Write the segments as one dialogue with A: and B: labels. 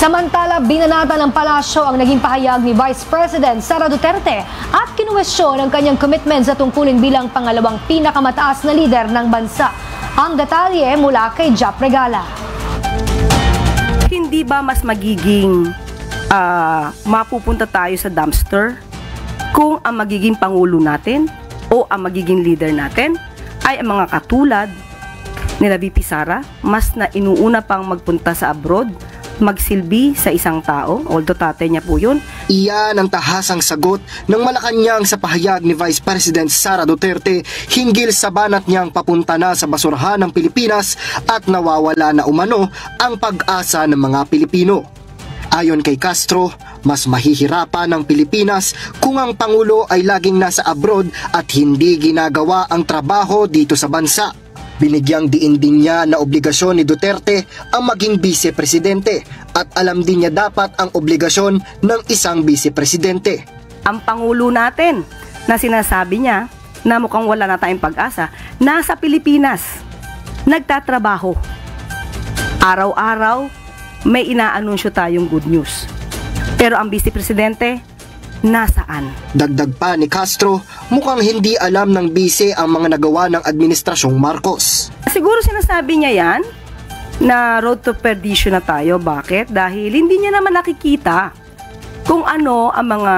A: Samantala, binanata ng palasyo ang naging pahayag ni Vice President Sara Duterte at kinuwestiyon ang kanyang commitment sa tungkulin bilang pangalawang pinakamataas na lider ng bansa. Ang detalye mula kay Jap Regala.
B: Hindi ba mas magiging mapupunta tayo sa dumpster kung ang magiging pangulo natin o ang magiging leader natin ay ang mga katulad nila VP Sara, mas na inuuna pang magpunta sa abroad, magsilbi sa isang tao, although tatay niya po yun.
C: Iyan ang tahasang sagot ng Malacanang sa pahayag ni Vice President Sara Duterte hinggil sa banat niyang papunta na sa basurahan ng Pilipinas at nawawala na umano ang pag-asa ng mga Pilipino. Ayon kay Castro, mas mahihirapan ng Pilipinas kung ang Pangulo ay laging nasa abroad at hindi ginagawa ang trabaho dito sa bansa. Binigyang diin din niya na obligasyon ni Duterte ang maging vice-presidente at alam din niya dapat ang obligasyon ng isang vice-presidente.
B: Ang Pangulo natin na sinasabi niya na mukhang wala na tayong pag-asa, nasa Pilipinas, nagtatrabaho. Araw-araw, may inaanunsyo tayong good news. Pero ang vice-presidente, nasaan?
C: Dagdag pa ni Castro, mukhang hindi alam ng bise ang mga nagawa ng Administrasyong Marcos.
B: Siguro sinasabi niya yan na road to perdition na tayo. Bakit? Dahil hindi niya naman nakikita kung ano ang mga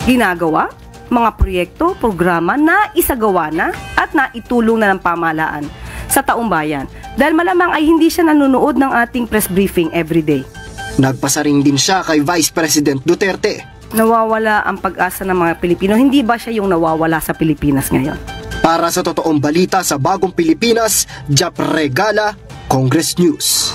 B: ginagawa, mga proyekto, programa na isagawa na at naitulong na ng pamahalaan sa taong bayan. Dahil malamang ay hindi siya nanonood ng ating press briefing everyday.
C: Nagpasaring din siya kay Vice President Duterte.
B: Nawawala ang pag-asa ng mga Pilipino. Hindi ba siya yung nawawala sa Pilipinas ngayon?
C: Para sa totoong balita sa Bagong Pilipinas, Jap Regala, Congress News.